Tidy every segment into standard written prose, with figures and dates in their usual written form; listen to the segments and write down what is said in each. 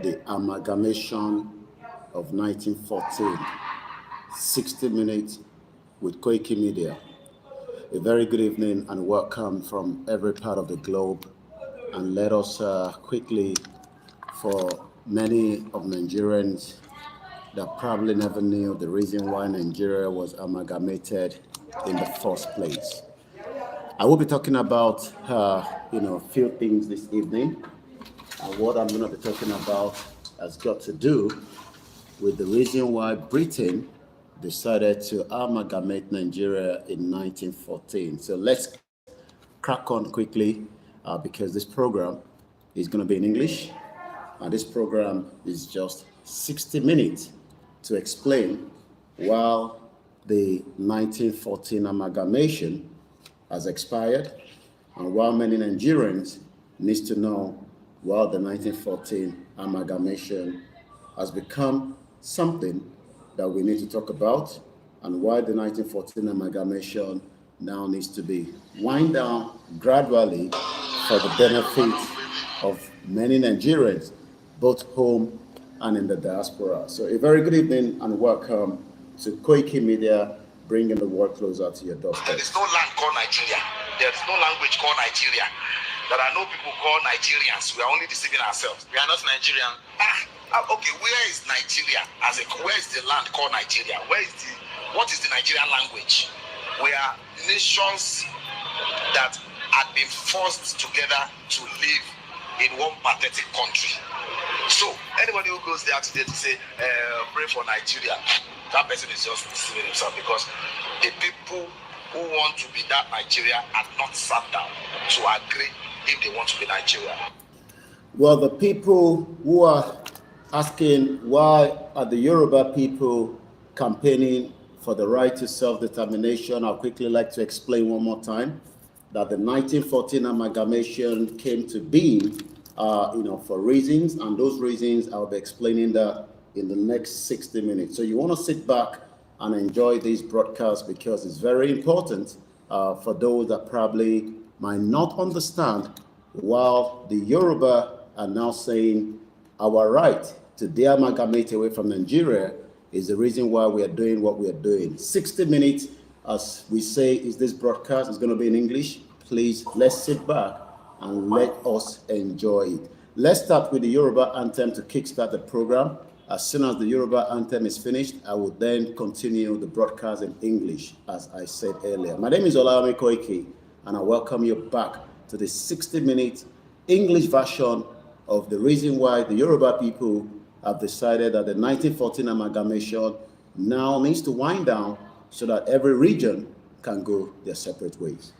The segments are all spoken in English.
the amalgamation of 1914, 60 minutes with Koikimedia. A very good evening and welcome from every part of the globe. And let us quickly, for many of Nigerians that probably never knew the reason why Nigeria was amalgamated in the first place. I will be talking about, a few things this evening. And what I'm going to be talking about has got to do with the reason why Britain decided to amalgamate Nigeria in 1914. So let's crack on quickly because this program is going to be in English. And this program is just 60 minutes to explain why the 1914 amalgamation has expired and why many Nigerians need to know why the 1914 amalgamation has become something that we need to talk about and why the 1914 amalgamation now needs to be wind down gradually for the benefit of many Nigerians, both home and in the diaspora. So a very good evening and welcome to Koikimedia, bringing the world closer to your doorstep. There is no land called Nigeria. There is no language called Nigeria. There are no people called Nigerians. We are only deceiving ourselves. We are not Nigerian. Okay, where is Nigeria? Where is the land called Nigeria? What is the Nigerian language? We are nations that had been forced together to live in one pathetic country. So anybody who goes there today to say, pray for Nigeria, that person is just deceiving himself, because the people who want to be that Nigeria are not sat down to agree if they want to be Nigeria. Well, the people who are asking why are the Yoruba people campaigning for the right to self-determination, I'll quickly like to explain one more time that the 1914 amalgamation came to being, for reasons, and those reasons I'll be explaining that in the next 60 minutes. So you want to sit back and enjoy this broadcast because it's very important for those that probably might not understand while the Yoruba are now saying our right to de-amalgamate away from Nigeria is the reason why we are doing what we are doing. 60 minutes, as we say, is this broadcast. It's going to be in English. Please, let's sit back and let us enjoy it. Let's start with the Yoruba anthem to kickstart the program. As soon as the Yoruba anthem is finished, I will then continue the broadcast in English, as I said earlier. My name is OLAYOMI KOIKI, and I welcome you back to the 60-minute English version of the reason why the Yoruba people have decided that the 1914 amalgamation now needs to wind down so that every region can go their separate ways.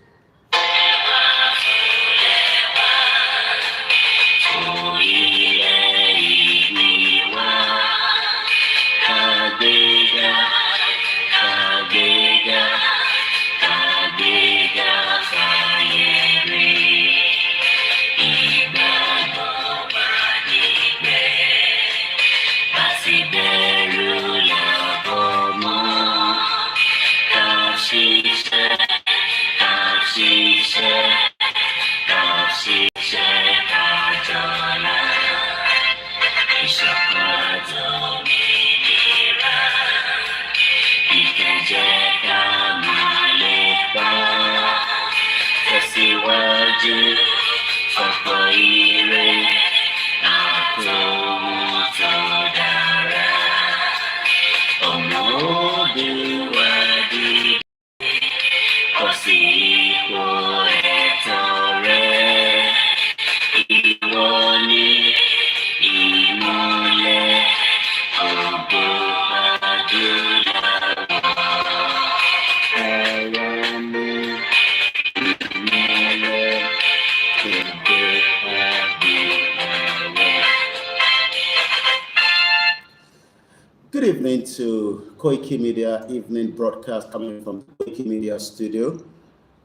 Good evening to Koikimedia evening broadcast coming from the Koikimedia studio.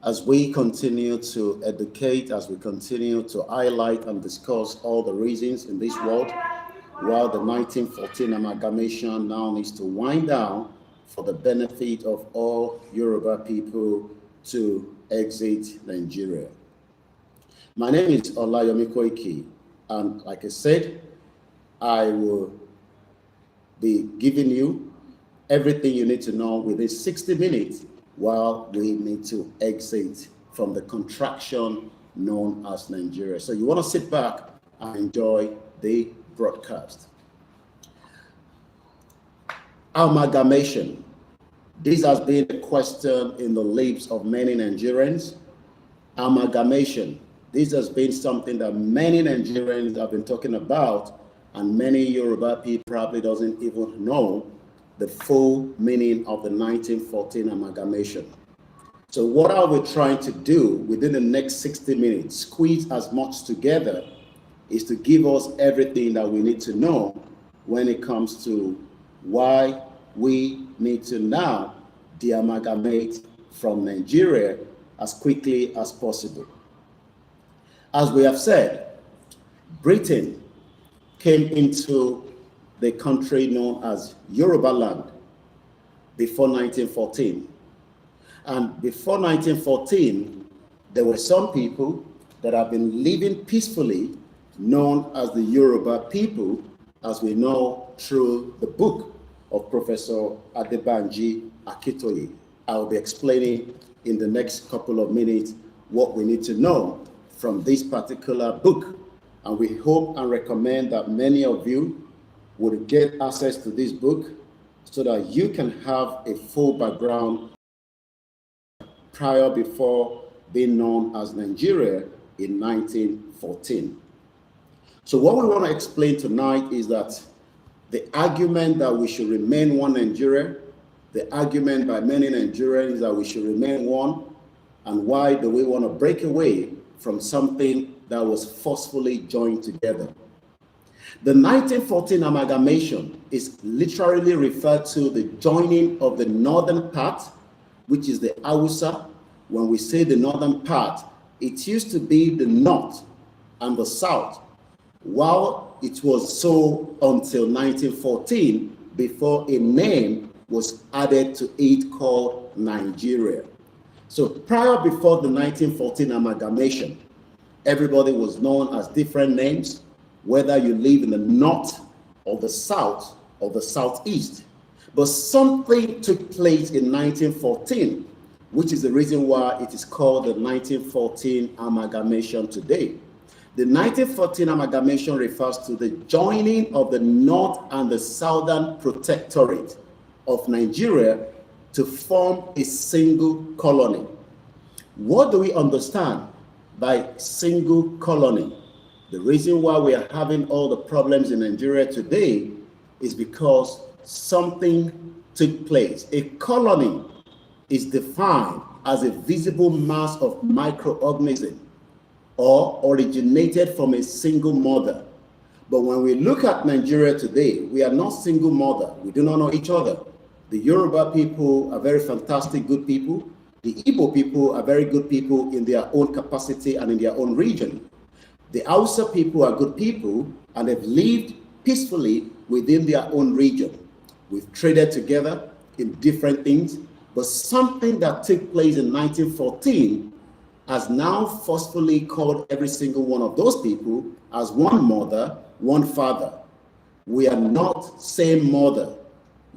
As we continue to educate, as we continue to highlight and discuss all the reasons in this world, while the 1914 amalgamation now needs to wind down for the benefit of all Yoruba people to exit Nigeria. My name is OLAYOMI KOIKI, and like I said, I will be giving you everything you need to know within 60 minutes while we need to exit from the contraction known as Nigeria. So you want to sit back and enjoy the broadcast. Amalgamation. This has been a question in the lips of many Nigerians. Amalgamation. This has been something that many Nigerians have been talking about, and many Yoruba people probably doesn't even know the full meaning of the 1914 amalgamation. So what are we trying to do within the next 60 minutes, squeeze as much together, is to give us everything that we need to know when it comes to why we need to now de-amalgamate from Nigeria as quickly as possible. As we have said, Britain came into the country known as Yoruba land before 1914. And before 1914, there were some people that have been living peacefully, known as the Yoruba people, as we know through the book of Professor Adebanji Akintoye. I'll be explaining in the next couple of minutes what we need to know from this particular book. And we hope and recommend that many of you would get access to this book so that you can have a full background before being known as Nigeria in 1914. So what we want to explain tonight is that the argument that we should remain one Nigeria, the argument by many Nigerians that we should remain one, and why do we want to break away from something that was forcefully joined together. The 1914 amalgamation is literally referred to the joining of the northern part, which is the Hausa. When we say the northern part, it used to be the north and the south, while it was so until 1914, before a name was added to it called Nigeria. So before the 1914 amalgamation, everybody was known as different names, whether you live in the north or the south or the southeast. But something took place in 1914, which is the reason why it is called the 1914 amalgamation today. The 1914 amalgamation refers to the joining of the North and the Southern Protectorate of Nigeria to form a single colony. What do we understand by single colony? The reason why we are having all the problems in Nigeria today is because something took place. A colony is defined as a visible mass of microorganisms or originated from a single mother. But when we look at Nigeria today, we are not single mother. We do not know each other. The Yoruba people are very fantastic, good people. The Igbo people are very good people in their own capacity and in their own region. The Hausa people are good people and have lived peacefully within their own region. We've traded together in different things, but something that took place in 1914 has now forcefully called every single one of those people as one mother, one father. We are not same mother.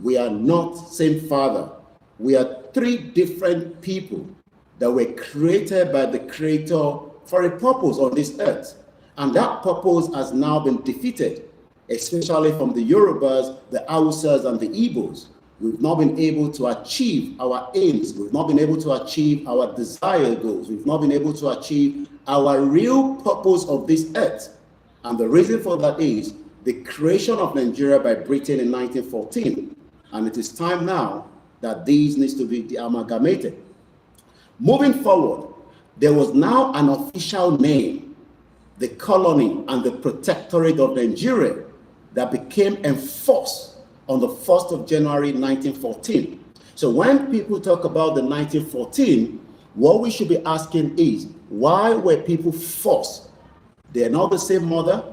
We are not same father. We are three different people that were created by the Creator for a purpose on this earth. And that purpose has now been defeated, especially from the Yorubas, the Hausas, and the Igbos. We've not been able to achieve our aims. We've not been able to achieve our desired goals. We've not been able to achieve our real purpose of this earth. And the reason for that is the creation of Nigeria by Britain in 1914. And it is time now that these needs to be amalgamated. Moving forward, there was now an official name, the colony and the protectorate of Nigeria, that became enforced on the 1st of January 1914. So when people talk about the 1914, what we should be asking is, why were people forced? They are not the same mother.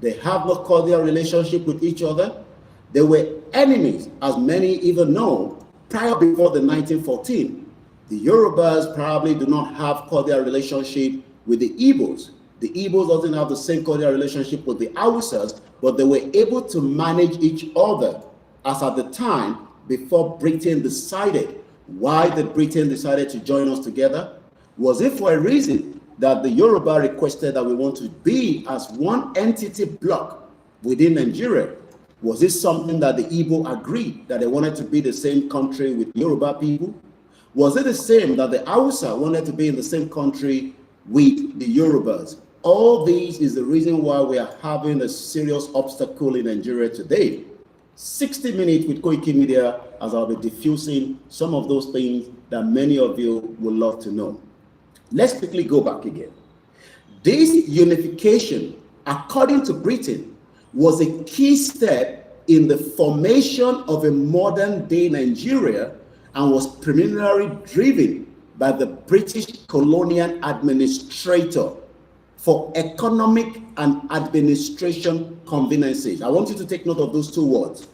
They have no cordial relationship with each other. They were enemies, as many even know, prior before the 1914. The Yorubas probably do not have cordial relationship with the Igbos. The Igbos doesn't have the same cordial relationship with the Hausas, but they were able to manage each other as at the time before Britain decided. Why did Britain decided to join us together? Was it for a reason that the Yoruba requested that we want to be as one entity block within Nigeria? Was it something that the Igbo agreed that they wanted to be the same country with Yoruba people? Was it the same that the Hausa wanted to be in the same country with the Yorubas? All these is the reason why we are having a serious obstacle in Nigeria today. 60 minutes with Koikimedia, as I'll be diffusing some of those things that many of you would love to know. Let's quickly go back again. This unification, according to Britain, was a key step in the formation of a modern day Nigeria and was primarily driven by the British colonial administrator for economic and administration conveniences. I want you to take note of those two words,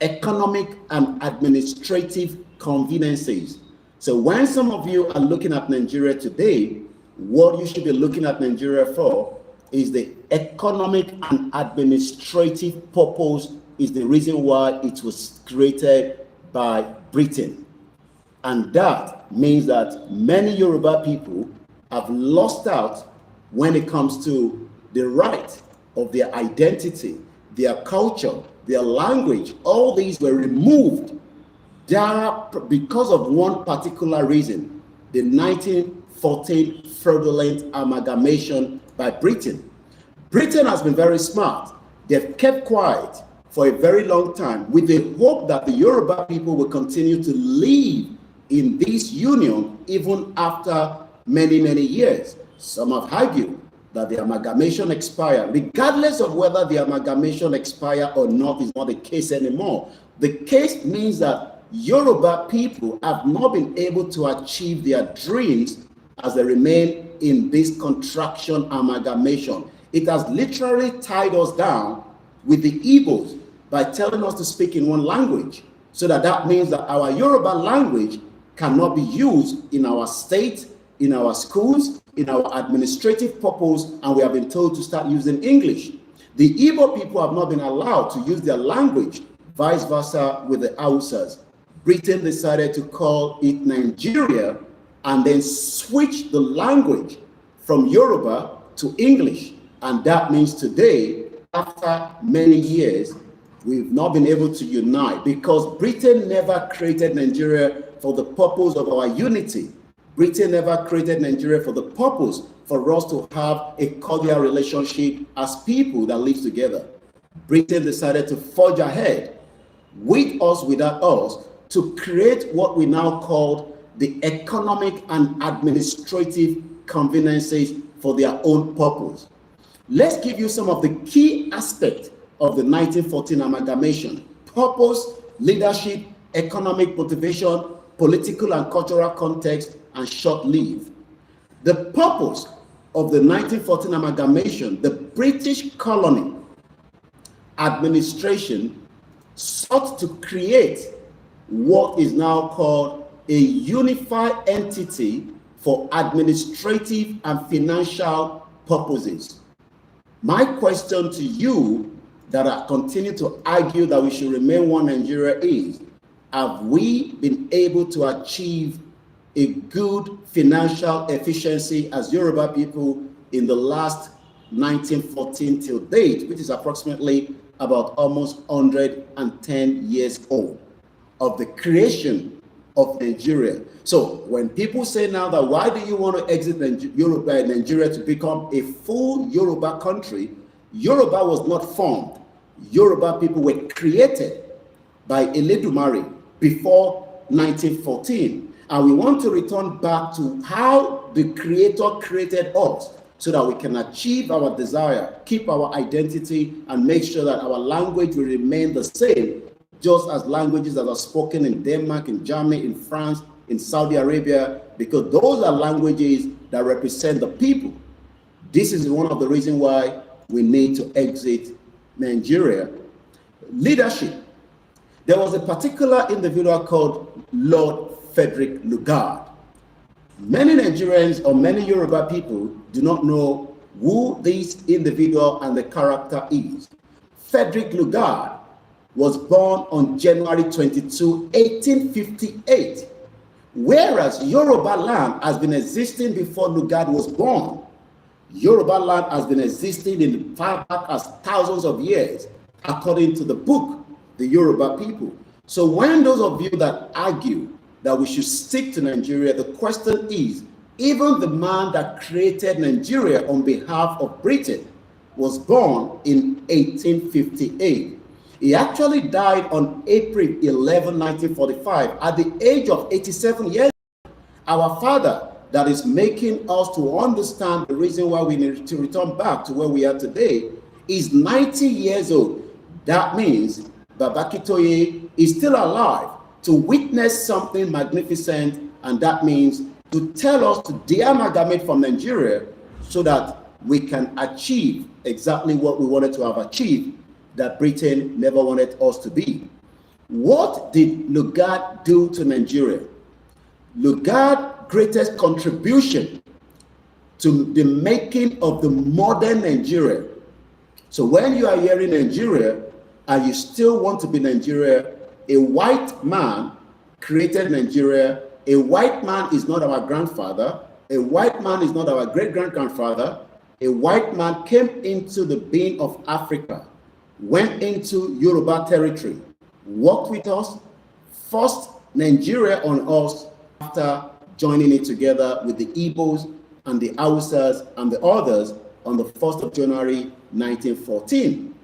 economic and administrative conveniences. So when some of you are looking at Nigeria today, what you should be looking at Nigeria for is the economic and administrative purpose is the reason why it was created by Britain. And that means that many Yoruba people have lost out when it comes to the right of their identity, their culture, their language. All these were removed because of one particular reason, the 1914 fraudulent amalgamation by Britain. Britain has been very smart. They've kept quiet for a very long time with the hope that the Yoruba people will continue to live in this union even after many, many years. Some have argued that the amalgamation expired. Regardless of whether the amalgamation expired or not is not the case anymore. The case means that Yoruba people have not been able to achieve their dreams as they remain in this contraction amalgamation. It has literally tied us down with the Igbos by telling us to speak in one language. So that means that our Yoruba language cannot be used in our state, in our schools, in our administrative purpose, and we have been told to start using English. The Igbo people have not been allowed to use their language, vice versa with the Hausas. Britain decided to call it Nigeria and then switch the language from Yoruba to English. And that means today, after many years, we've not been able to unite because Britain never created Nigeria for the purpose of our unity. Britain never created Nigeria for the purpose for us to have a cordial relationship as people that live together. Britain decided to forge ahead with us, without us, to create what we now call the economic and administrative conveniences for their own purpose. Let's give you some of the key aspects of the 1914 amalgamation: purpose, leadership, economic motivation, political and cultural context, and short-lived. The purpose of the 1914 amalgamation, the British colony administration sought to create what is now called a unified entity for administrative and financial purposes. My question to you that I continue to argue that we should remain one Nigeria is, have we been able to achieve a good financial efficiency as Yoruba people in the last 1914 till date, which is approximately about almost 110 years old of the creation of Nigeria? So when people say now that why do you want to exit Nigeria to become a full Yoruba country, Yoruba was not formed. Yoruba people were created by Eledumare before 1914. And we want to return back to how the Creator created us so that we can achieve our desire, keep our identity, and make sure that our language will remain the same, just as languages that are spoken in Denmark, in Germany, in France, in Saudi Arabia, because those are languages that represent the people. This is one of the reasons why we need to exit Nigeria. Leadership. There was a particular individual called Lord Frederick Lugard. Many Nigerians or many Yoruba people do not know who this individual and the character is. Frederick Lugard, was born on January 22, 1858, whereas Yoruba land has been existing before Lugard was born. Yoruba land has been existing in far back as thousands of years, according to the book, The Yoruba People. So when those of you that argue that we should stick to Nigeria, the question is, even the man that created Nigeria on behalf of Britain was born in 1858. He actually died on April 11, 1945, at the age of 87 years. Our father that is making us to understand the reason why we need to return back to where we are today is 90 years old. That means Baba Akintoye is still alive to witness something magnificent, and that means to tell us to de-amalgamate from Nigeria so that we can achieve exactly what we wanted to have achieved, that Britain never wanted us to be. What did Lugard do to Nigeria? Lugard's greatest contribution to the making of the modern Nigeria. So when you are hearing Nigeria and you still want to be Nigeria, a white man created Nigeria. A white man is not our grandfather. A white man is not our great-grandfather. A white man came into the being of Africa, went into Yoruba territory, worked with us, forced Nigeria on us after joining it together with the Igbos and the Hausas and the others on the 1st of January, 1914.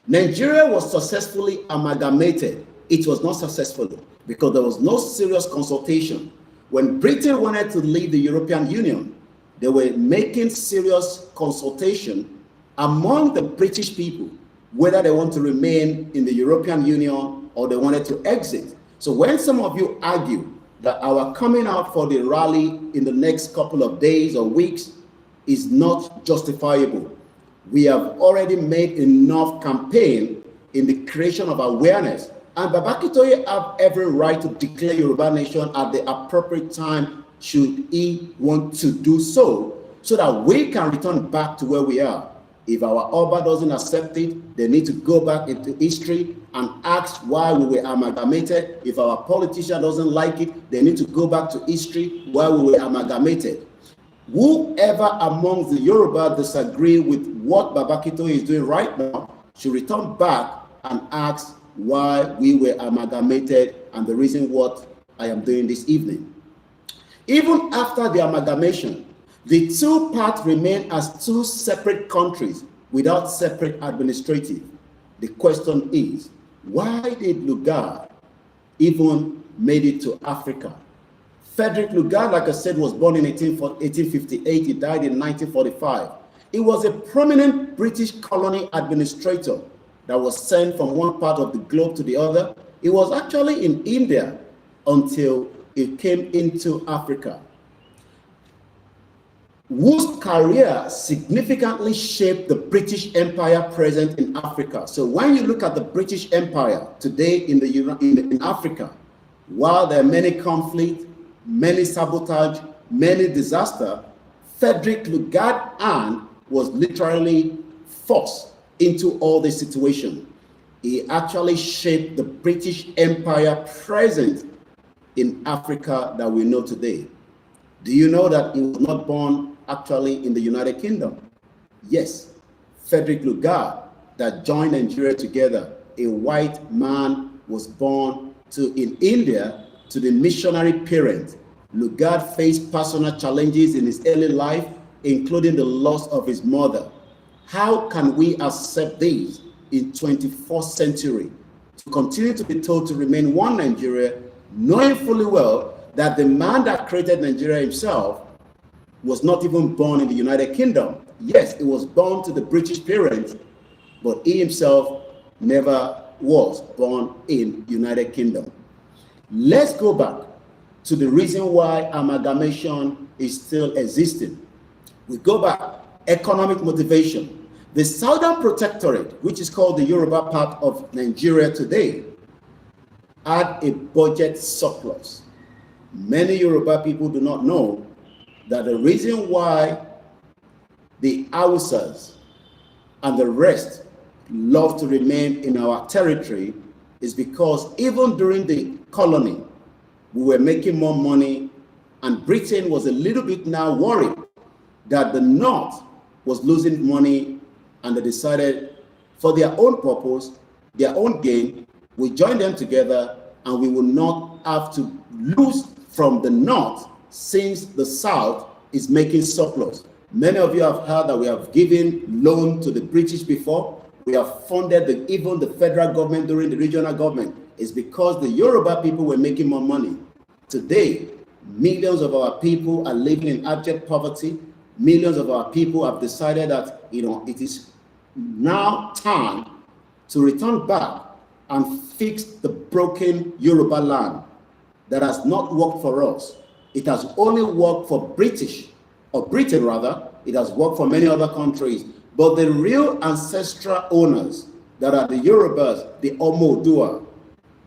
Nigeria was successfully amalgamated. It was not successful because there was no serious consultation. When Britain wanted to leave the European Union, they were making serious consultation among the British people, whether they want to remain in the European Union or they wanted to exit. So when some of you argue that our coming out for the rally in the next couple of days or weeks is not justifiable, we have already made enough campaign in the creation of awareness. And Baba Akintoye have every right to declare Yoruba nation at the appropriate time should he want to do so that we can return back to where we are. If our Oba doesn't accept it, they need to go back into history and ask why we were amalgamated. If our politician doesn't like it, they need to go back to history why we were amalgamated. Whoever amongst the Yoruba disagree with what Baba Akintoye is doing right now should return back and ask why we were amalgamated and the reason what I am doing this evening. Even after the amalgamation, the two parts remain as two separate countries without separate administrative. The question is, why did Lugard even made it to Africa? Frederick Lugard, like I said, was born in 1858. He died in 1945. He was a prominent British colony administrator that was sent from one part of the globe to the other. He was actually in India until he came into Africa, whose career significantly shaped the British Empire present in Africa. So when you look at the British Empire today in Africa, while there are many conflicts, many sabotage, many disaster, Frederick Lugard was literally forced into all this situation. He actually shaped the British Empire present in Africa that we know today. Do you know that he was not born actually in the United Kingdom? Yes, Frederick Lugard that joined Nigeria together, a white man, was born in India to the missionary parents. Lugard faced personal challenges in his early life, including the loss of his mother. How can we accept these in 21st century to continue to be told to remain one Nigeria, knowing fully well that the man that created Nigeria himself was not even born in the United Kingdom? Yes, he was born to the British parents, but he himself never was born in United Kingdom. Let's go back to the reason why amalgamation is still existing. We go back, economic motivation. The Southern Protectorate, which is called the Yoruba part of Nigeria today, had a budget surplus. Many Yoruba people do not know that the reason why the Hausas and the rest love to remain in our territory is because even during the colony, we were making more money, and Britain was a little bit now worried that the North was losing money, and they decided for their own purpose, their own gain, we join them together and we will not have to lose from the North since the South is making surplus. Many of you have heard that we have given loan to the British before. We have funded even the federal government during the regional government. It's because the Yoruba people were making more money. Today, millions of our people are living in abject poverty. Millions of our people have decided that, it is now time to return back and fix the broken Yoruba land that has not worked for us. It has only worked for Britain rather. It has worked for many other countries. But the real ancestral owners that are the Yorubas, the Omodua,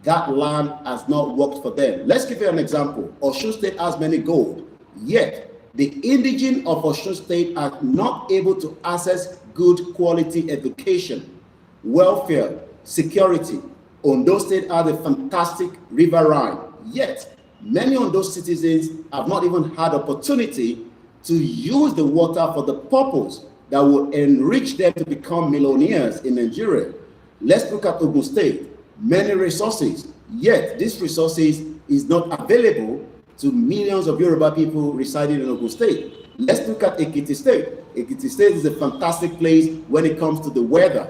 that land has not worked for them. Let's give you an example. Osun State has many gold, yet the indigenous of Osun State are not able to access good quality education, welfare, security. Ondo State has a fantastic riverine, yet many of those citizens have not even had opportunity to use the water for the purpose that will enrich them to become millionaires in Nigeria. Let's look at Ogun State. Many resources, yet these resources is not available to millions of Yoruba people residing in Ogun State. Let's look at Ekiti State. Ekiti State is a fantastic place when it comes to the weather.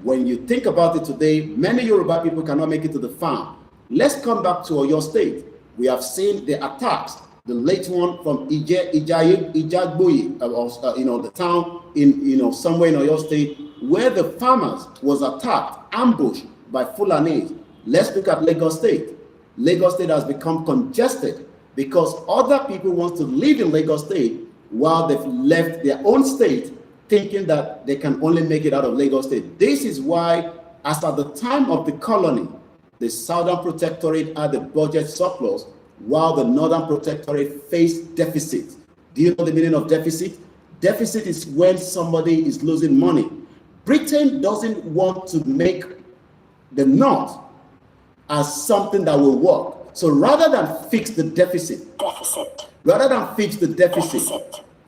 When you think about it today, many Yoruba people cannot make it to the farm. Let's come back to Oyo State. We have seen the attacks, the late one from Ijagboyi, the town in somewhere in Oyo State, where the farmers was attacked, ambushed by Fulanis. Let's look at Lagos State. Lagos State has become congested because other people want to live in Lagos State while they've left their own state thinking that they can only make it out of Lagos State. This is why, as at the time of the colony, the Southern Protectorate had a budget surplus while the Northern Protectorate faced deficit. Do you know the meaning of deficit? Deficit is when somebody is losing money. Britain doesn't want to make the North as something that will work. So rather than fix the deficit,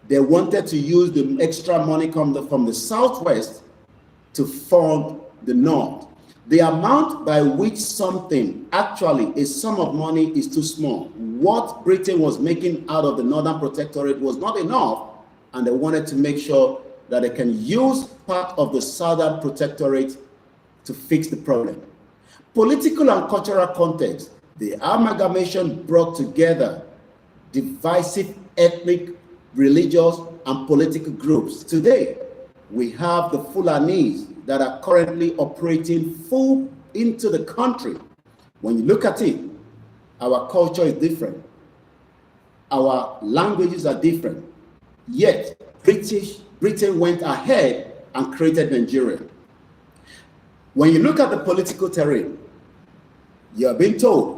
they wanted to use the extra money from the Southwest to fund the North. The amount by which something, actually a sum of money, is too small. What Britain was making out of the Northern Protectorate was not enough, and they wanted to make sure that they can use part of the Southern Protectorate to fix the problem. Political and cultural context. The amalgamation brought together divisive ethnic, religious, and political groups. Today, we have the Fulanis that are currently operating full into the country. When you look at it, our culture is different. Our languages are different. Yet, Britain went ahead and created Nigeria. When you look at the political terrain, you are being told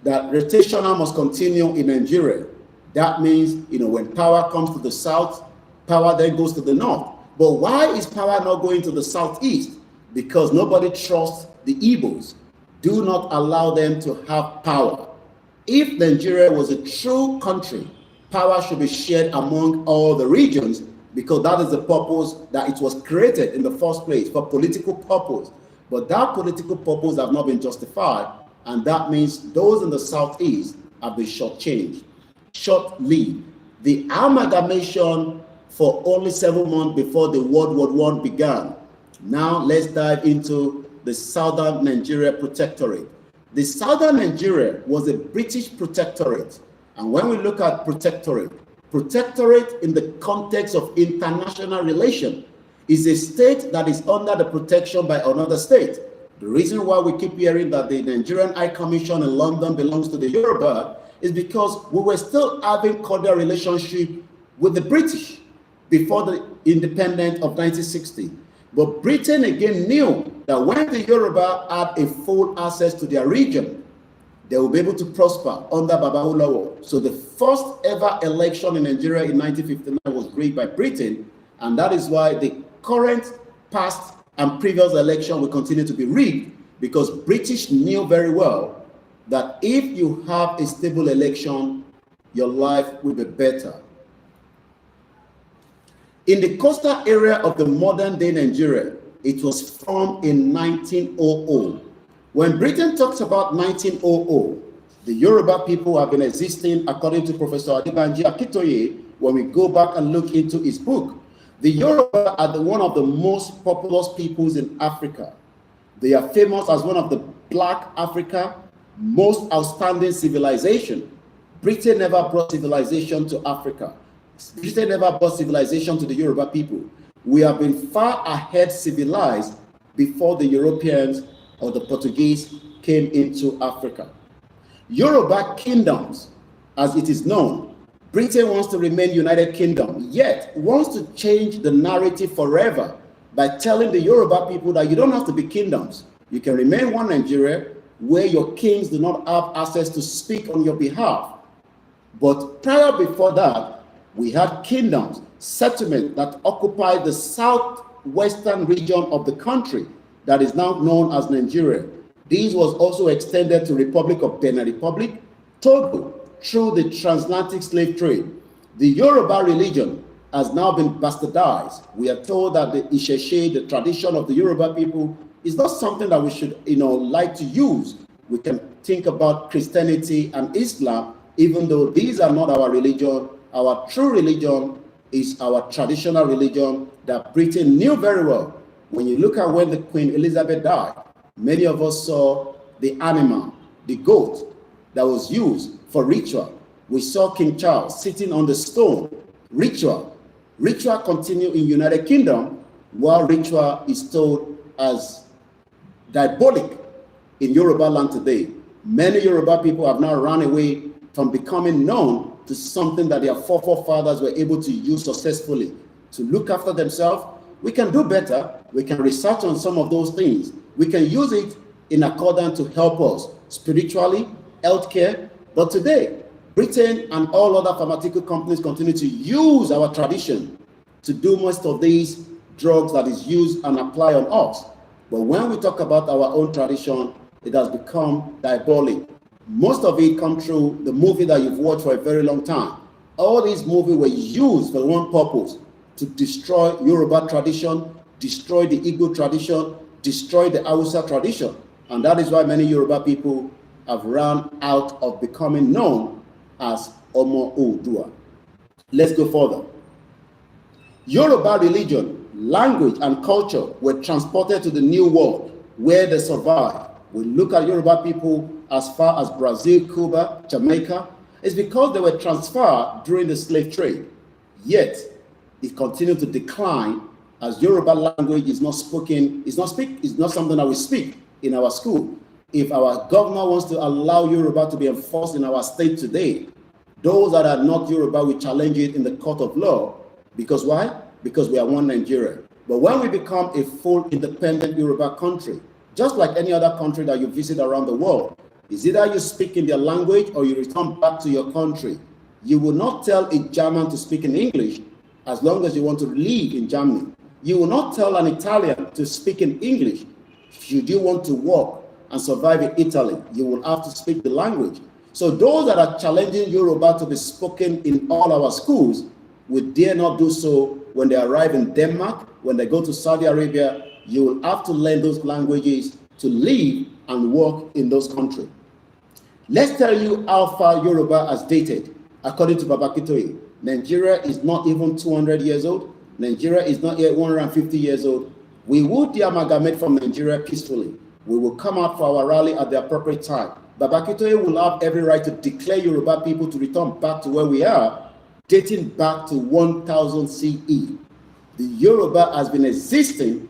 that rotational must continue in Nigeria. That means, when power comes to the south, power then goes to the north. But why is power not going to the southeast? Because nobody trusts the Igbos. Do not allow them to have power. If Nigeria was a true country, power should be shared among all the regions, because that is the purpose that it was created in the first place, for political purpose. But that political purpose have not been justified, and that means those in the southeast have been shortchanged, short-lived. The amalgamation for only 7 months before the World War I began. Now let's dive into the Southern Nigeria Protectorate. The Southern Nigeria was a British protectorate. And when we look at protectorate in the context of international relation is a state that is under the protection by another state. The reason why we keep hearing that the Nigerian High Commission in London belongs to the Yoruba is because we were still having cordial relationship with the British before the independence of 1960. But Britain again knew that when the Yoruba had a full access to their region, they will be able to prosper under Baba Ulawo. So the first ever election in Nigeria in 1959 was rigged by Britain, and that is why the current past and previous election will continue to be rigged, because British knew very well that if you have a stable election, your life will be better. In the coastal area of the modern day Nigeria, it was formed in 1900. When Britain talks about 1900, the Yoruba people have been existing, according to Professor Adebanji Akintoye, when we go back and look into his book. The Yoruba are one of the most populous peoples in Africa. They are famous as one of the Black Africa most outstanding civilization. Britain never brought civilization to Africa. Britain never brought civilization to the Yoruba people. We have been far ahead civilized before the Europeans or the Portuguese came into Africa. Yoruba kingdoms, as it is known, Britain wants to remain United Kingdom, yet wants to change the narrative forever by telling the Yoruba people that you don't have to be kingdoms. You can remain one Nigeria where your kings do not have access to speak on your behalf. But prior before that, we had kingdoms, settlements that occupied the southwestern region of the country that is now known as Nigeria. This was also extended to Republic of Benin Republic, Togo, through the transatlantic slave trade. The Yoruba religion has now been bastardized. We are told that the Isheshe, the tradition of the Yoruba people, is not something that we should, like to use. We can think about Christianity and Islam, even though these are not our religion. Our true religion is our traditional religion that Britain knew very well. When you look at when the Queen Elizabeth died, many of us saw the animal, the goat, that was used for ritual. We saw King Charles sitting on the stone. Ritual. Ritual continue in United Kingdom, while ritual is told as diabolic in Yoruba land today. Many Yoruba people have now run away from becoming known to something that their forefathers were able to use successfully to look after themselves. We can do better. We can research on some of those things. We can use it in accordance to help us spiritually, healthcare. But today, Britain and all other pharmaceutical companies continue to use our tradition to do most of these drugs that is used and applied on us. But when we talk about our own tradition, it has become diabolic. Most of it comes through the movie that you've watched for a very long time. All these movies were used for one purpose: to destroy Yoruba tradition, destroy the Igbo tradition, destroy the Hausa tradition. And that is why many Yoruba people have run out of becoming known as Omo Oodua. Let's go further. Yoruba religion, language, and culture were transported to the New World, where they survived. We look at Yoruba people as far as Brazil, Cuba, Jamaica. It's because they were transferred during the slave trade. Yet, it continued to decline as Yoruba language is not spoken, is not something that we speak in our school. If our governor wants to allow Yoruba to be enforced in our state today, those that are not Yoruba will challenge it in the court of law. Because why? Because we are one Nigeria. But when we become a full independent Yoruba country, just like any other country that you visit around the world, is either you speak in their language or you return back to your country. You will not tell a German to speak in English as long as you want to live in Germany. You will not tell an Italian to speak in English. Should you want to work and survive in Italy, you will have to speak the language. So those that are challenging Yoruba to be spoken in all our schools will dare not do so when they arrive in Denmark, when they go to Saudi Arabia. You will have to learn those languages to live and work in those countries. Let's tell you how far Yoruba has dated. According to Baba Akintoye, Nigeria is not even 200 years old. Nigeria is not yet 150 years old. We will de-amalgamate from Nigeria peacefully. We will come out for our rally at the appropriate time. Baba Akintoye will have every right to declare Yoruba people to return back to where we are, dating back to 1000 CE. The Yoruba has been existing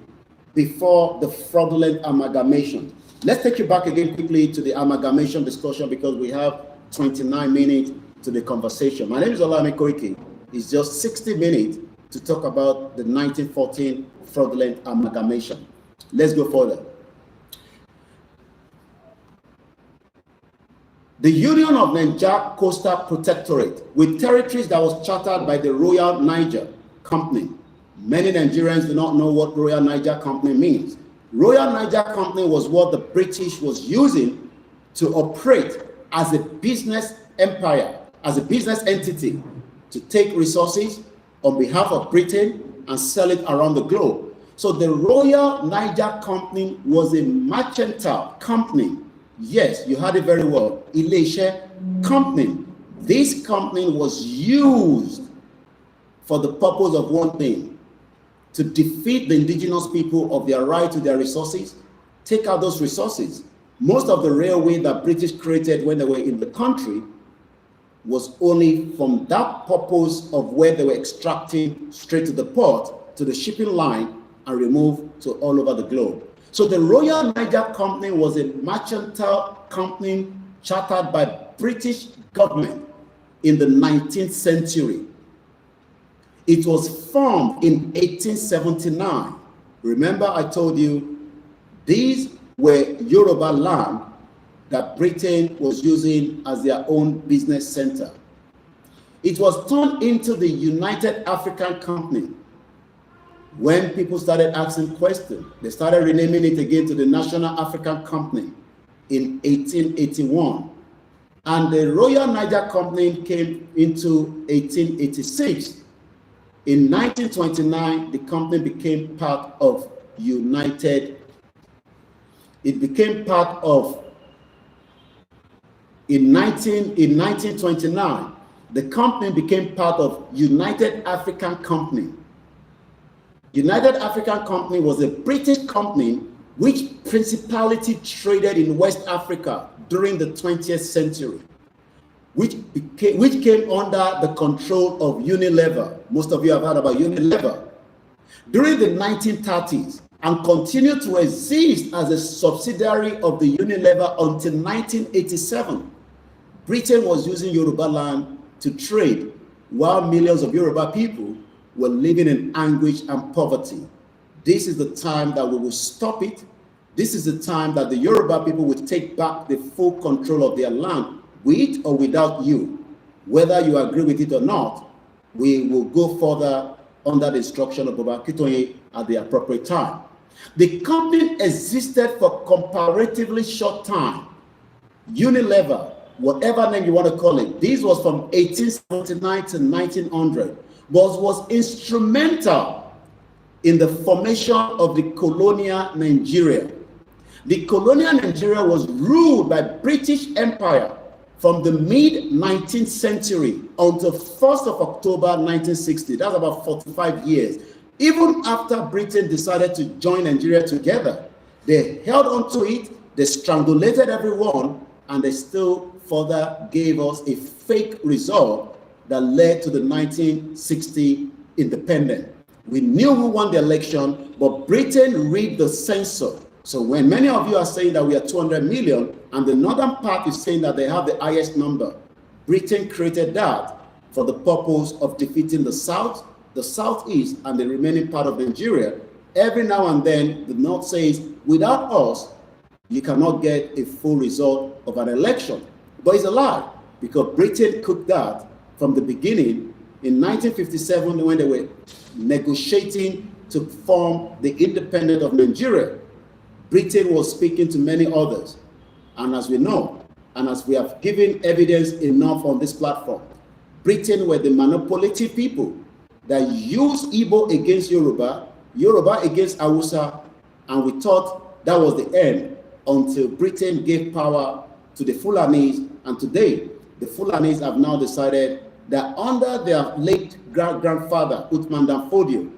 before the fraudulent amalgamation. Let's take you back again quickly to the amalgamation discussion because we have 29 minutes to the conversation. My name is OLAYOMI KOIKI. It's just 60 minutes to talk about the 1914 fraudulent amalgamation. Let's go further. The Union of Niger Coastal Protectorate, with territories that was chartered by the Royal Niger Company, Many Nigerians do not know what Royal Niger Company means. Royal Niger Company was what the British was using to operate as a business empire, as a business entity, to take resources on behalf of Britain and sell it around the globe. So the Royal Niger Company was a mercantile company. Yes, you heard it very well. Ilé-iṣẹ́ company. This company was used for the purpose of one thing: to defeat the indigenous people of their right to their resources, take out those resources. Most of the railway that British created when they were in the country was only from that purpose of where they were extracting straight to the port, to the shipping line, and removed to all over the globe. So the Royal Niger Company was a mercantile company chartered by British government in the 19th century. It was formed in 1879. Remember, I told you these were Yoruba land that Britain was using as their own business center. It was turned into the United African Company when people started asking questions. They started renaming it again to the National African Company in 1881. And the Royal Niger Company came into 1886. In 1929, the company became part of United. It became part of, in 1929, the company became part of United African Company. United African Company was a British company which principally traded in West Africa during the 20th century, which came under the control of Unilever. Most of you have heard about Unilever. During the 1930s, and continued to exist as a subsidiary of the Unilever until 1987. Britain was using Yoruba land to trade, while millions of Yoruba people were living in anguish and poverty. This is the time that we will stop it. This is the time that the Yoruba people will take back the full control of their land, with or without you. Whether you agree with it or not, we will go further under the instruction of Baba Akintoye at the appropriate time. The company existed for comparatively short time. Unilever, whatever name you want to call it, this was from 1879 to 1900, but was instrumental in the formation of the colonial Nigeria. The colonial Nigeria was ruled by British Empire from the mid-19th century until 1st of October 1960. That's about 45 years. Even after Britain decided to join Nigeria together, they held on to it, they strangulated everyone, and they still further gave us a fake result that led to the 1960 independence. We knew who won the election, but Britain rigged the census. So when many of you are saying that we are 200 million, and the northern part is saying that they have the highest number, Britain created that for the purpose of defeating the South, the Southeast, and the remaining part of Nigeria. Every now and then, the North says, without us, you cannot get a full result of an election. But it's a lie, because Britain cooked that from the beginning. In 1957, when they were negotiating to form the independence of Nigeria, Britain was speaking to many others. And as we know, and as we have given evidence enough on this platform, Britain were the manipulative people that used Igbo against Yoruba, Yoruba against Hausa, and we thought that was the end until Britain gave power to the Fulanese. And today, the Fulanese have now decided that under their late grandfather, Uthman Dan Fodio,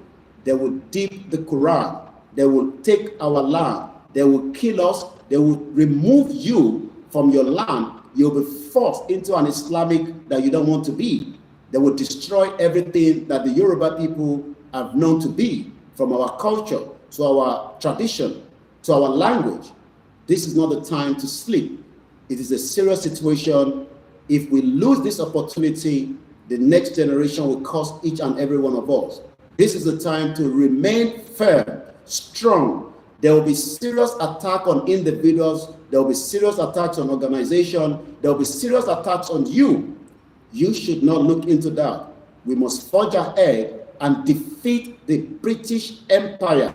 they will dip the Quran, they will take our land, they will kill us, they will remove you from your land, you'll be forced into an Islamic that you don't want to be. They will destroy everything that the Yoruba people have known to be, from our culture, to our tradition, to our language. This is not the time to sleep. It is a serious situation. If we lose this opportunity, the next generation will cost each and every one of us. This is the time to remain firm, strong. There will be serious attack on individuals. There will be serious attacks on organizations. There will be serious attacks on you. You should not look into that. We must forge ahead and defeat the British Empire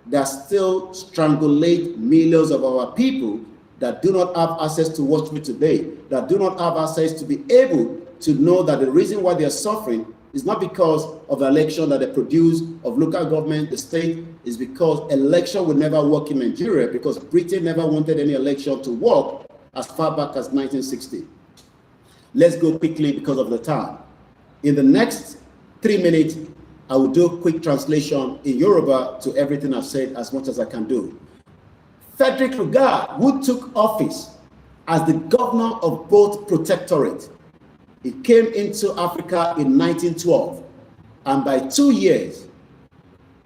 that still strangulate millions of our people that do not have access to what we today, that do not have access to be able to know that the reason why they are suffering is not because of the election that they produce of local government, the state, is because election will never work in Nigeria because Britain never wanted any election to work as far back as 1960. Let's go quickly because of the time. In the next 3 minutes, I will do a quick translation in Yoruba to everything I've said as much as I can do. Frederick Lugard, who took office as the governor of both protectorates, he came into Africa in 1912, and by 2 years,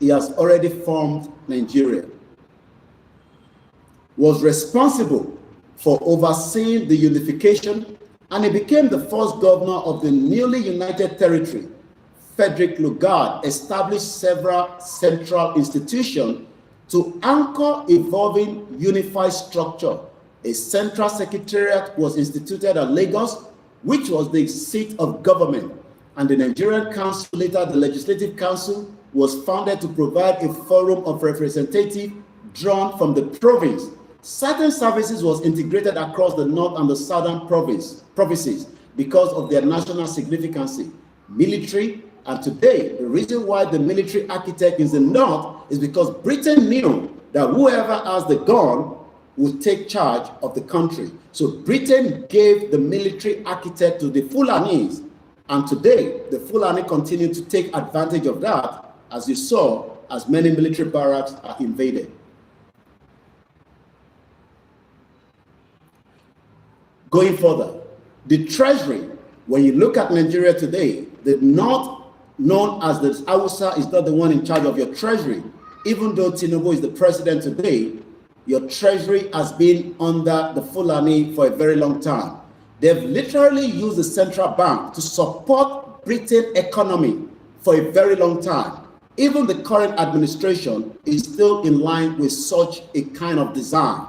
he has already formed Nigeria. Was responsible for overseeing the unification, and he became the first governor of the newly united territory. Frederick Lugard established several central institutions to anchor evolving unified structure. A central secretariat was instituted at Lagos, which was the seat of government, and the Nigerian Council, later the Legislative Council, was founded to provide a forum of representatives drawn from the province. Certain services was integrated across the north and the southern provinces because of their national significance. Military, and today, the reason why the military architect is the north is because Britain knew that whoever has the gun would take charge of the country. So Britain gave the military architect to the Fulanis, and today the Fulani continue to take advantage of that, as you saw, as many military barracks are invaded. Going further, the treasury, when you look at Nigeria today, the north, known as the Hausa, is not the one in charge of your treasury. Even though Tinubu is the president today, your treasury has been under the Fulani for a very long time. They've literally used the central bank to support Britain's economy for a very long time. Even the current administration is still in line with such a kind of design.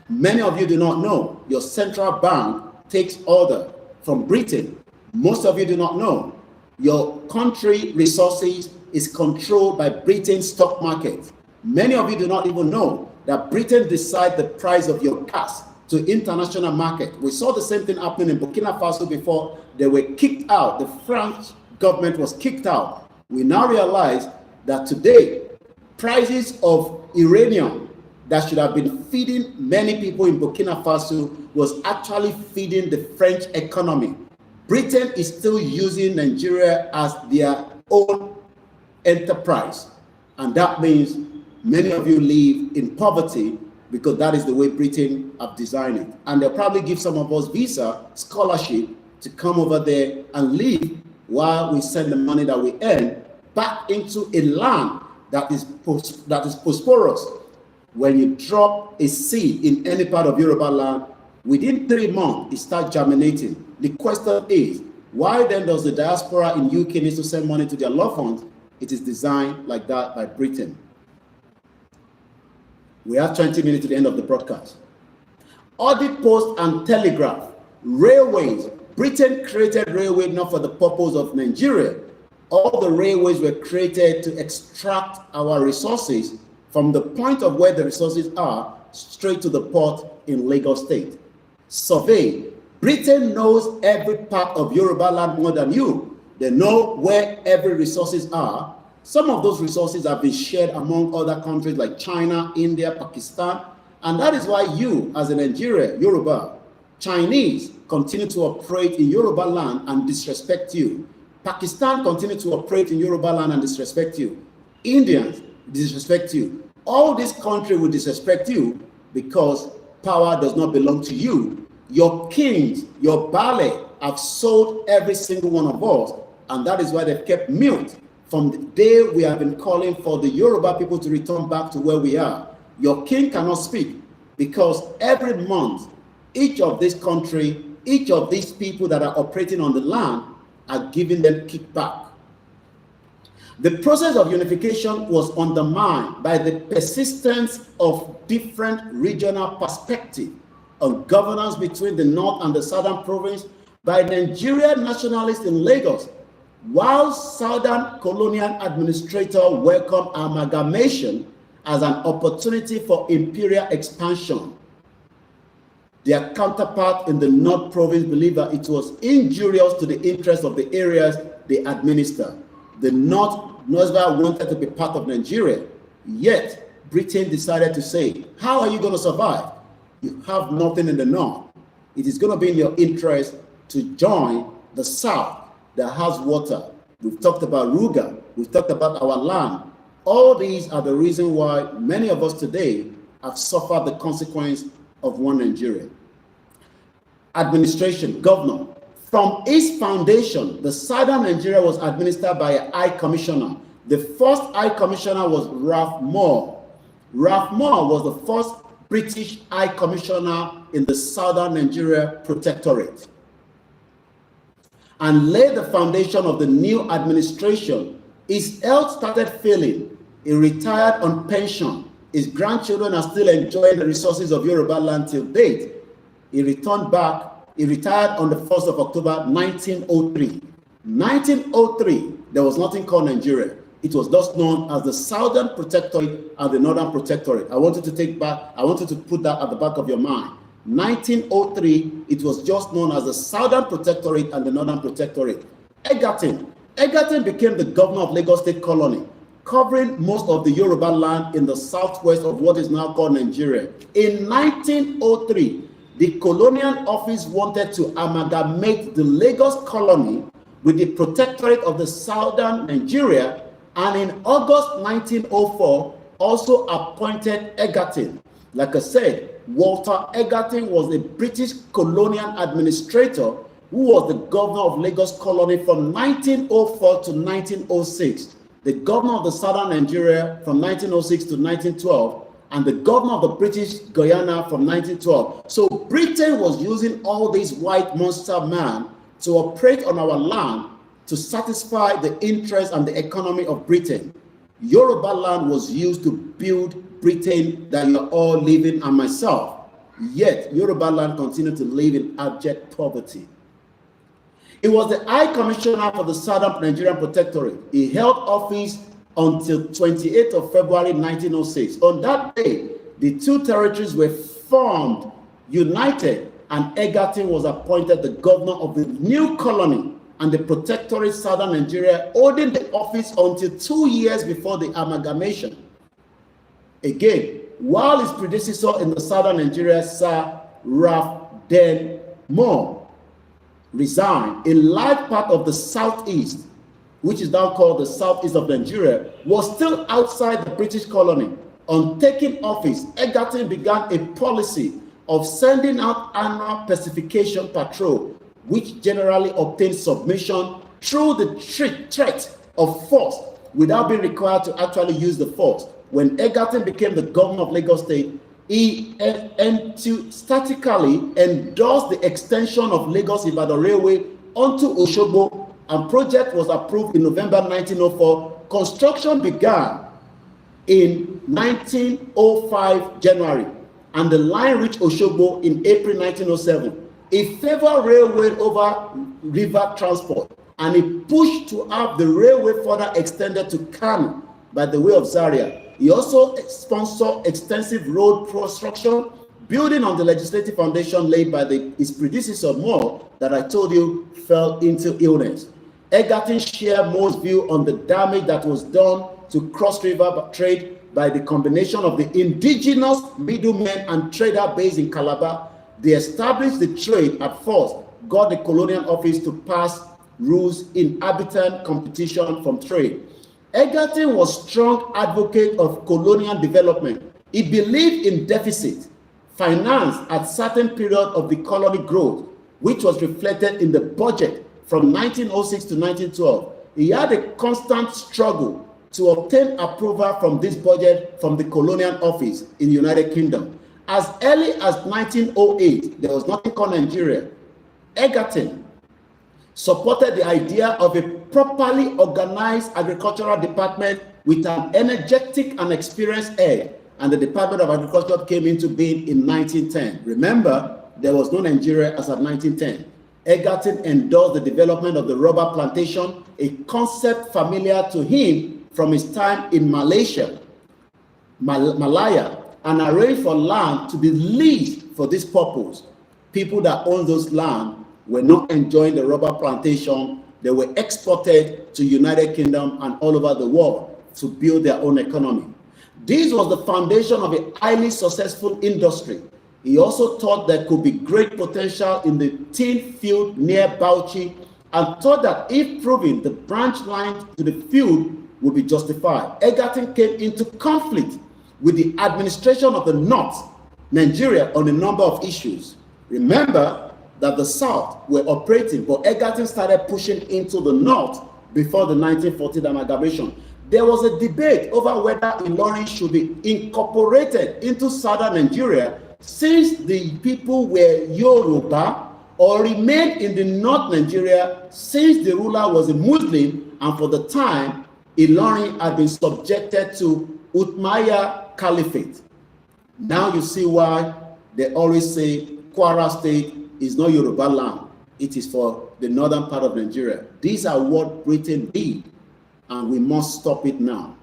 Many of you do not know your central bank takes order from Britain. Most of you do not know your country resources is controlled by Britain's stock market. Many of you do not even know that Britain decides the price of your gas to international market. We saw the same thing happening in Burkina Faso before they were kicked out. The French government was kicked out. We now realize that today, prices of uranium that should have been feeding many people in Burkina Faso was actually feeding the French economy. Britain is still using Nigeria as their own enterprise. And that means many of you live in poverty because that is the way Britain have designed it. And they'll probably give some of us visa, scholarship to come over there and live while we send the money that we earn back into a land that is prosperous. When you drop a seed in any part of Yoruba land, within 3 months, it starts germinating. The question is, why then does the diaspora in UK need to send money to their loved ones? It is designed like that by Britain. We have 20 minutes to the end of the broadcast. Audit post and telegraph, railways. Britain created railway not for the purpose of Nigeria. All the railways were created to extract our resources from the point of where the resources are straight to the port in Lagos State. Survey. Britain knows every part of Yoruba land more than you. They know where every resources are. Some of those resources have been shared among other countries like China, India, Pakistan. And that is why you, as a Nigerian, Yoruba, Chinese, continue to operate in Yoruba land and disrespect you. Pakistan continue to operate in Yoruba land and disrespect you. Indians disrespect you. All this country will disrespect you because power does not belong to you. Your kings, your Bale have sold every single one of us, and that is why they've kept mute from the day we have been calling for the Yoruba people to return back to where we are. Your king cannot speak because every month, each of this country, each of these people that are operating on the land are giving them kickback. The process of unification was undermined by the persistence of different regional perspectives on governance between the north and the southern province by Nigerian nationalists in Lagos. While Southern colonial administrator welcomed amalgamation as an opportunity for imperial expansion, their counterpart in the North Province believed that it was injurious to the interests of the areas they administer. The North never wanted to be part of Nigeria, yet Britain decided to say, how are you going to survive? You have nothing in the North. It is going to be in your interest to join the South that has water. We've talked about Ruga. We've talked about our land. All these are the reason why many of us today have suffered the consequence of one Nigeria. Administration, governor. From its foundation, the Southern Nigeria was administered by a High Commissioner. The first High Commissioner was Ralph Moore. Ralph Moore was the first British High Commissioner in the Southern Nigeria Protectorate and laid the foundation of the new administration. His health started failing. He retired on pension. His grandchildren are still enjoying the resources of Yoruba land till date. He returned back. He retired on the 1st of October, 1903. 1903, there was nothing called Nigeria. It was just known as the Southern Protectorate and the Northern Protectorate. I want you to put that at the back of your mind. 1903, it was just known as the Southern Protectorate and the Northern Protectorate. Egerton became the governor of Lagos State Colony, covering most of the Yoruba land in the southwest of what is now called Nigeria. In 1903, the colonial office wanted to amalgamate the Lagos colony with the Protectorate of the Southern Nigeria, and in August 1904, also appointed Egerton. Like I said, Walter Egerton was a British colonial administrator who was the governor of Lagos colony from 1904 to 1906, the governor of the Southern Nigeria from 1906 to 1912, and the governor of the British Guyana from 1912. So Britain was using all these white monster men to operate on our land to satisfy the interests and the economy of Britain. Yoruba land was used to build Britain that you're all living and myself. Yet Yoruba land continued to live in abject poverty. It was the High Commissioner for the Southern Nigerian Protectorate. He held office until 28th of February 1906. On that day, the two territories were formed, united, and Egerton was appointed the governor of the new colony and the Protectorate Southern Nigeria, holding the office until 2 years before the amalgamation. Again, while his predecessor in the Southern Nigeria, Sir Ralph Moore, resigned, a large part of the southeast, which is now called the southeast of Nigeria, was still outside the British colony. On taking office, Egerton began a policy of sending out annual pacification patrol, which generally obtained submission through the threat of force without being required to actually use the force. When Egerton became the governor of Lagos State, he enthusiastically endorsed the extension of Lagos-Ibadan Railway onto Osogbo, and project was approved in November 1904. Construction began in 1905 January, and the line reached Osogbo in April 1907. He favored railway over river transport, and he pushed to have the railway further extended to Kano by the way of Zaria. He also sponsored extensive road construction, building on the legislative foundation laid by his predecessor Moore that I told you fell into illness. Egerton shared Moore's view on the damage that was done to cross-river trade by the combination of the indigenous middlemen and trader based in Calabar. They established the trade at first, got the colonial office to pass rules inhibiting competition from trade. Egerton was a strong advocate of colonial development. He believed in deficit finance at certain period of the colony growth, which was reflected in the budget from 1906 to 1912. He had a constant struggle to obtain approval from this budget from the colonial office in the United Kingdom. As early as 1908, there was nothing called Nigeria. Egerton supported the idea of a properly organized agricultural department with an energetic and experienced head, and the Department of Agriculture came into being in 1910. Remember, there was no Nigeria as of 1910. Egerton endorsed the development of the rubber plantation, a concept familiar to him from his time in Malaya, and arranged for land to be leased for this purpose. People that owned those land were not enjoying the rubber plantation. They were exported to United Kingdom and all over the world to build their own economy. This was the foundation of a highly successful industry. He also thought there could be great potential in the tin field near Bauchi, and thought that if proven, the branch line to the field would be justified. Egerton came into conflict with the administration of the North, Nigeria, on a number of issues. Remember that the South were operating, but Egerton started pushing into the North before the 1940 amalgamation. There was a debate over whether Ilorin should be incorporated into southern Nigeria, since the people were Yoruba, or remain in the North Nigeria, since the ruler was a Muslim, and for the time, Ilorin had been subjected to Umayyad Caliphate. Now you see why they always say Kwara State is not Yoruba land. It is for the northern part of Nigeria. These are what Britain did, and we must stop it now.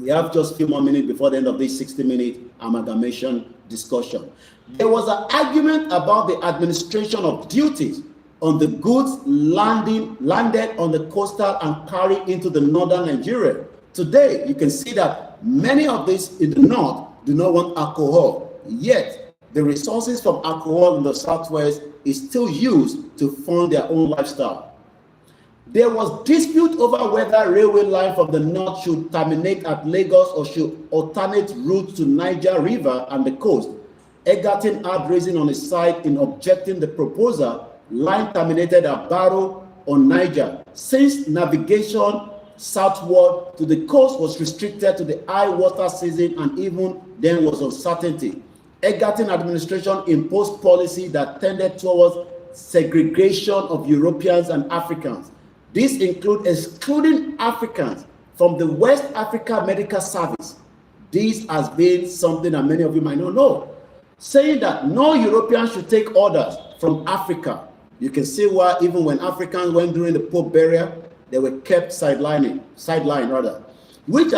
We have just a few more minutes before the end of this 60-minute amalgamation discussion. There was an argument about the administration of duties on the goods landed on the coastal and carried into the northern Nigeria. Today, you can see that many of these in the north do not want alcohol, yet the resources from alcohol in the southwest is still used to fund their own lifestyle. There was dispute over whether railway line from the north should terminate at Lagos or should alternate routes to Niger River and the coast. Egerton had reason on his side in objecting the proposal. Line terminated at Barrow on Niger, since navigation southward to the coast was restricted to the high water season, and even then was uncertainty. Egerton administration imposed policy that tended towards segregation of Europeans and Africans. This includes excluding Africans from the West Africa Medical Service. This has been something that many of you might not know, saying that no European should take orders from Africa. You can see why even when Africans went during the Pope burial, they were kept sidelined, which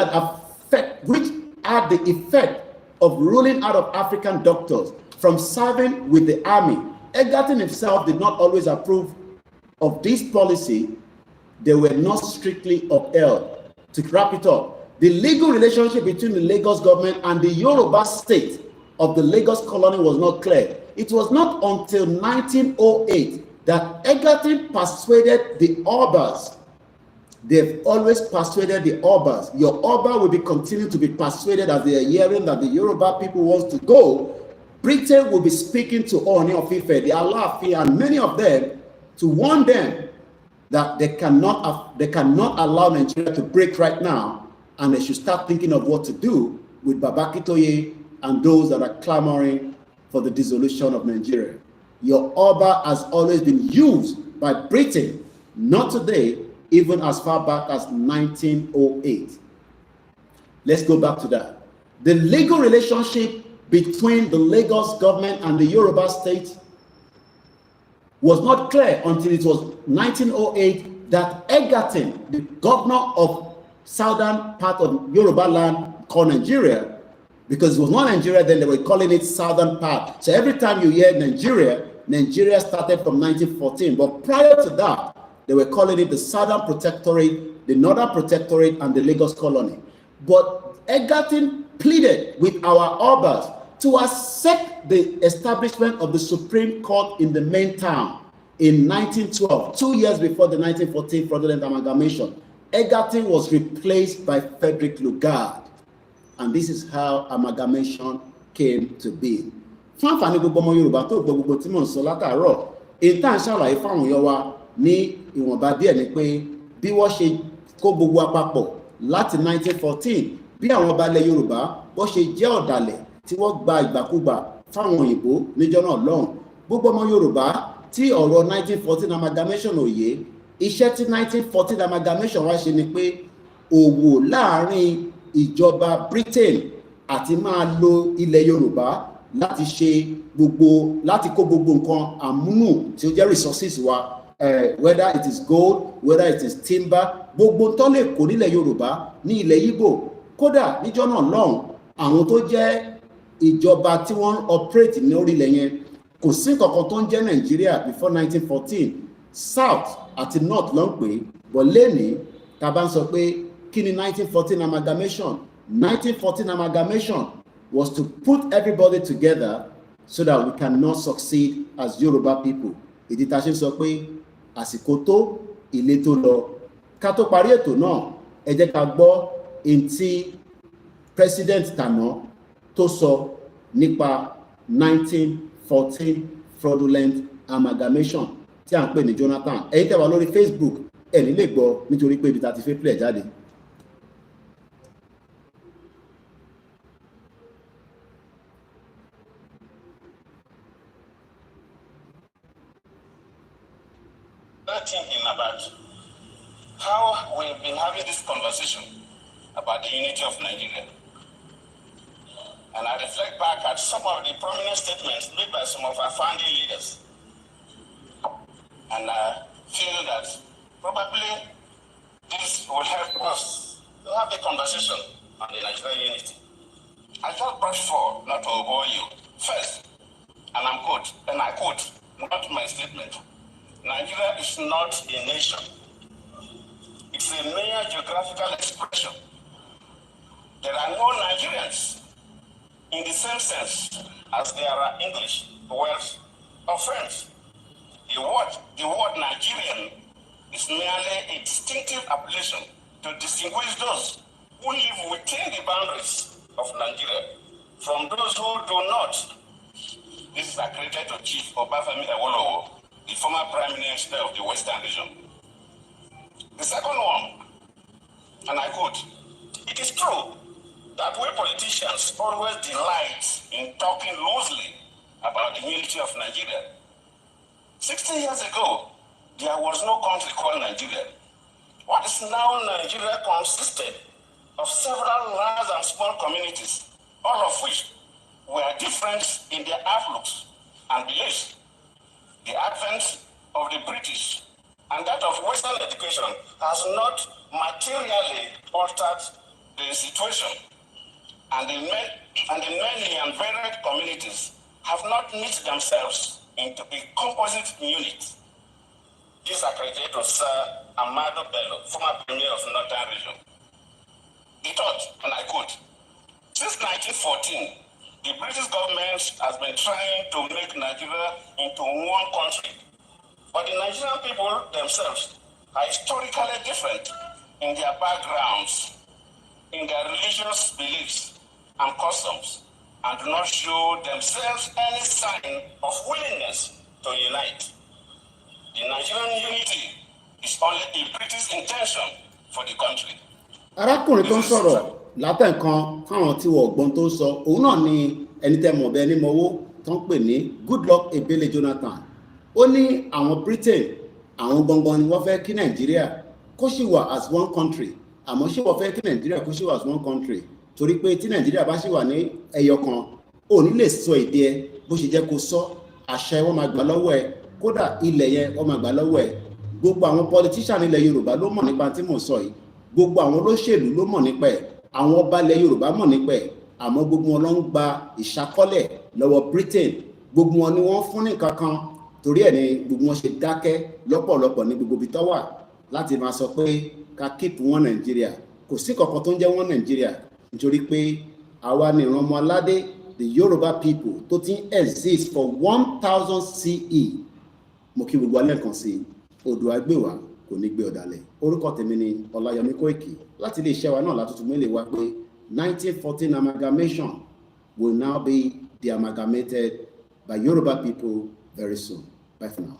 had the effect of ruling out of African doctors from serving with the army. Egerton himself did not always approve of this policy. They were not strictly upheld. To wrap it up, the legal relationship between the Lagos government and the Yoruba state of the Lagos colony was not clear. It was not until 1908 that Egerton persuaded the Obas. They've always persuaded the Obas. Your Oba will be continuing to be persuaded as they are hearing that the Yoruba people want to go. Britain will be speaking to Ooni of Ife, the Alaafin, and many of them to warn them that they cannot allow Nigeria to break right now, and they should start thinking of what to do with Babakitoye and those that are clamoring for the dissolution of Nigeria. Your Oba has always been used by Britain, not today, even as far back as 1908. Let's go back to that. The legal relationship between the Lagos government and the Yoruba state was not clear until it was 1908 that Egerton, the governor of southern part of Yoruba land called Nigeria, because it was not Nigeria then, they were calling it southern part. So every time you hear Nigeria, Nigeria started from 1914, but prior to that, they were calling it the Southern Protectorate, the Northern Protectorate, and the Lagos Colony. But Egerton pleaded with our Obas to accept the establishment of the Supreme Court in the main town in 1912, 2 years before the 1914 fraudulent amalgamation. Egerton was replaced by Frederick Lugard, and this is how amalgamation came to be. Fún àǹfààní gbogbo ọmọ Yorùbá tó gbogbo tí mò ń sọ látàárọ̀, èyí tá à ń ṣàlàyé fáwọn èèyàn wa ní ìwọ̀nba díẹ̀ ni pé bí wọ́n ṣe kó gbogbo àpapọ̀ láti 1914, bí àwọn ọba ilẹ̀ Yorùbá wọ́n ṣe jẹ́ ọ̀dàlẹ̀ tí wọ́n gba ìgbàkúgbà fáwọn òyìnbó níjọ́ náà lọ́hùn. Gbogbo ọmọ Yorùbá tí ọ̀rọ̀ 1914 amalgamation òye, iṣẹ́ tí 1914 amalgamation wá ṣe ni pé òwò láàrin ìjọba Britain àti máa lo ilẹ̀ Yorùbá láti ṣe gbogbo láti kó gbogbo nǹkan àmúnù tí ó jẹ́ resources wa, whether it is gold, whether it is timber, gbogbo tó lè kó nílẹ̀ Yorùbá ní ilẹ̀ Ìgbò. Kódà níjọ́ náà lọ́hùn àwọn tó jẹ́ ìjọba tí wọ́n operate ní orílẹ̀ yẹn kò sí kankan tó ń jẹ́ Nàìjíríà before 1914. South àti North ló ń pè é, but lẹ́nìí tá bá ń sọ pé kí ni 1914 amalgamation? 1914 amalgamation was to put everybody together so that we cannot succeed as Yoruba people. Ìdí tá a ṣe sọ pé àsìkò tó, ilé tó lọ. Ká tó parí ètò náà, ẹ jẹ́ ká gbọ́ ntí president tàná tó sọ nípa 1914 fraudulent amalgamation tí à ń pè ní Jonathan. Ẹ̀yin tẹ́ wà lórí Facebook ẹ ní lè gbọ́ nítorí pé ibi tá ti fẹ́ play jáde. Thinking about how we've been having this conversation about the unity of Nigeria. And I reflect back at some of the prominent statements made by some of our founding leaders. And I feel that probably this will help us to have a conversation on the Nigerian unity. I just brought forward, not to bore you, first, and I quote, not my statement. Nigeria is not a nation. It's a mere geographical expression. There are no Nigerians in the same sense as there are English, Welsh, or French. The word Nigerian is merely a distinctive appellation to distinguish those who live within the boundaries of Nigeria from those who do not. This is accredited to Chief Obafemi Awolowo, the former Prime Minister of the Western region. The second one, and I quote, "It is true that we politicians always delight in talking loosely about the unity of Nigeria. 60 years ago, there was no country called Nigeria. What is now Nigeria consisted of several large and small communities, all of which were different in their outlooks and beliefs. The advent of the British and that of Western education has not materially altered the situation, and the many and varied communities have not knit themselves into a composite unit." This is accredited to Sir Amado Bello, former Premier of Northern Region. He thought, and I quote, "Since 1914, the British government has been trying to make Nigeria into one country, but the Nigerian people themselves are historically different in their backgrounds, in their religious beliefs and customs, and do not show themselves any sign of willingness to unite. The Nigerian unity is only a British intention for the country." Arákùnrin tó ń sọ̀rọ̀ látẹ̀kan fáwọn tí wọ́n gbọ́n tó ń sọ, òun náà ni ẹni tẹ́ mọ̀ bẹ́ẹ̀ ní mọ́wó tó ń pè ní Goodluck Ebele Jonathan. Ó ní àwọn Britain, àwọn gangan ni wọ́n fẹ́ kí Nàìjíríà kó sì wà as one country. Àmọ́ ṣé wọ́n fẹ́ kí Nàìjíríà kó sì wà as one country? Torí pé tí Nàìjíríà bá sì wà ní ẹyọ kan, ò ní lè sọ èdè ẹ bó ṣe jẹ́ kó sọ, àṣẹ wọn máa gbà lọ́wọ́ ẹ, kódà ilẹ̀ yẹn wọ́n máa gbà lọ́wọ́ ẹ. Gbogbo àwọn politician ilẹ̀ Yorùbá ló mọ̀ nípa tí mò ń sọ yìí. Gbogbo àwọn olóṣèlú ló mọ̀ nípa ẹ̀. Àwọn ọba ilẹ̀ Yorùbá mọ̀ nípa ẹ̀. Àmọ́ gbogbo wọn ló ń gba ìṣàkọ́lẹ̀ lọ́wọ́ Britain. Gbogbo wọn ni wọ́n fún ní kankan. Torí ẹ̀ ni gbogbo wọn ṣe dákẹ́ lọ́pọ̀lọpọ̀ ní gbogbo ibi tó wà láti máa sọ pé ká keep wọn Nàìjíríà. Kò sí kankan tó ń jẹ́ wọn Nàìjíríà nítorí pé àwa ni ìran ọmọ aládé, the Yoruba people tó ti ń exist for 1000 CE. Mo kí gbogbo alẹ́ kan sí odò àgbèwà kò ní gbé ọ̀dàlẹ̀. Orúkọ tèmi ni Olayomi Koiki láti ilé iṣẹ́ wa náà látúntún mélèé wá pé 1914 amalgamation will now be amalgamated by Yoruba people very soon. Bye for now.